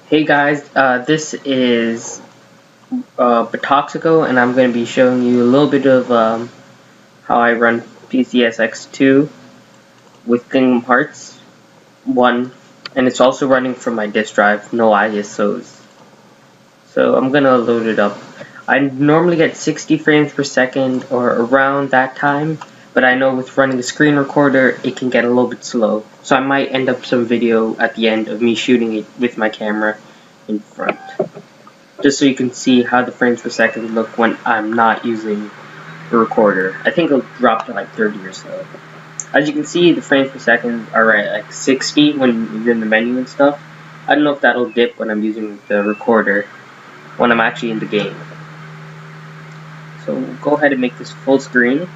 Hey guys, this is Batoxico, and I'm going to be showing you a little bit of how I run PCSX2 with Kingdom Hearts 1, and it's also running from my disk drive, no ISOs. So I'm going to load it up. I normally get 60 frames per second or around that time, but I know with running a screen recorder, it can get a little bit slow. So I might end up some video at the end of me shooting it with my camera in front, just so you can see how the frames per second look when I'm not using the recorder. I think it'll drop to like 30 or so. As you can see, the frames per second are at like 60 when you're in the menu and stuff. I don't know if that'll dip when I'm using the recorder when I'm actually in the game. So go ahead and make this full screen.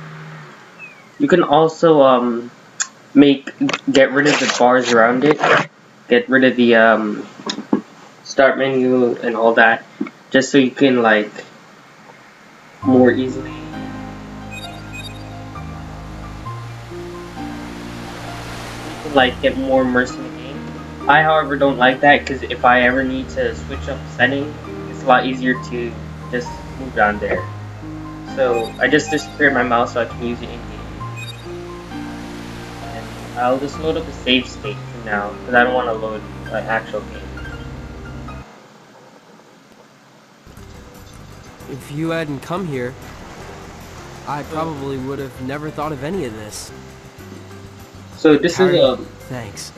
You can also get rid of the bars around it, get rid of the start menu and all that, just so you can like more easily get more immersed in the game. I, however, don't like that because if I ever need to switch up setting, it's a lot easier to just move down there. So I just disappeared my mouse so I can use it in game. And I'll just load up a save state for now because I don't want to load an actual game. If you hadn't come here, I probably would have never thought of any of this. So this is a thanks.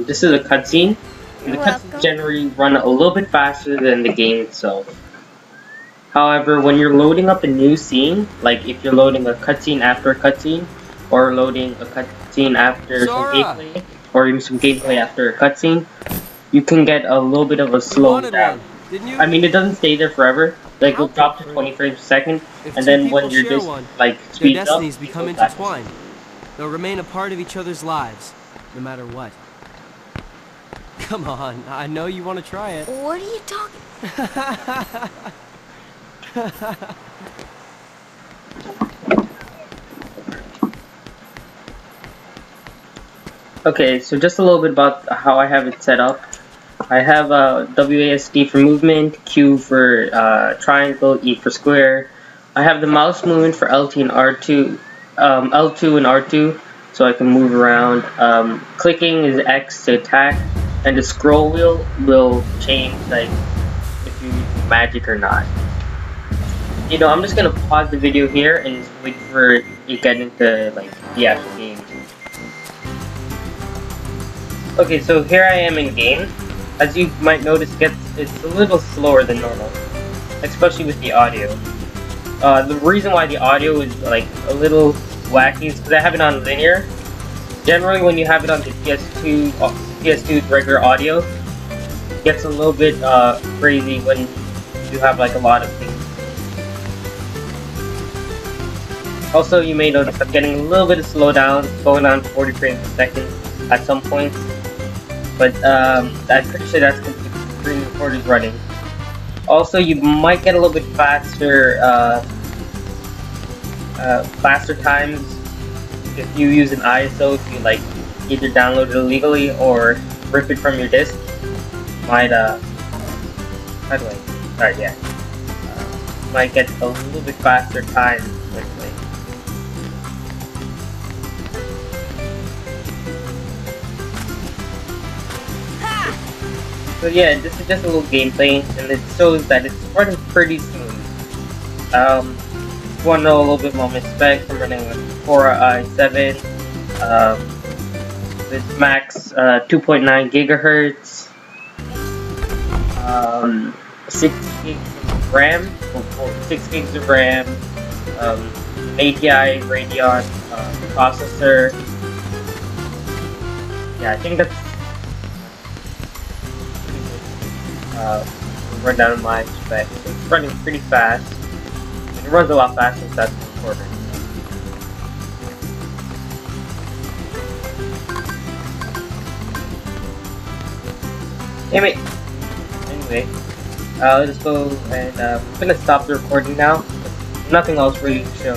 This is a cutscene. The cutscenes generally run a little bit faster than the game itself. However, when you're loading up a new scene, like if you're loading a cutscene after a cutscene, or loading a cutscene after some gameplay, or even some gameplay after a cutscene, you can get a little bit of a slowdown. I mean, it doesn't stay there forever. Like, it'll drop to 20 frames per second, and then when you're just like speeds up, destinies become intertwined. They'll remain a part of each other's lives, no matter what. Come on, I know you want to try it. What are you talking? Okay, so just a little bit about how I have it set up. I have WASD for movement, Q for triangle, E for square. I have the mouse movement for LT and R2, L2 and R2, so I can move around. Clicking is X to attack, and the scroll wheel will change like if you use magic or not. You know, I'm just gonna pause the video here and just wait for it to get into like the actual game. Okay, so here I am in game. As you might notice, it's a little slower than normal, especially with the audio. The reason why the audio is like a little wacky is because I have it on linear. Generally, when you have it on the PS2's regular audio, it gets a little bit crazy when you have like a lot of things. Also, you may notice I'm getting a little bit of slowdown, going on 40 frames per second at some points. But I'm pretty sure that's because the screen recorder is running. Also, you might get a little bit faster, faster times if you use an ISO. If you like either download it illegally or rip it from your disk, might how do I? Alright, yeah, might get a little bit faster times with me. So yeah, this is just a little gameplay, and it shows that it's running pretty smooth. If you want to know a little bit more specs, I'm running a Core i7 with max 2.9 gigahertz, 6 gigs of RAM, 6 gigs of RAM, ATI Radeon processor. Yeah, I think that's run down my specs. It's running pretty fast. It runs a lot faster than that's recorded. Anyway, let's go and I'm gonna stop the recording now. There's nothing else really to show.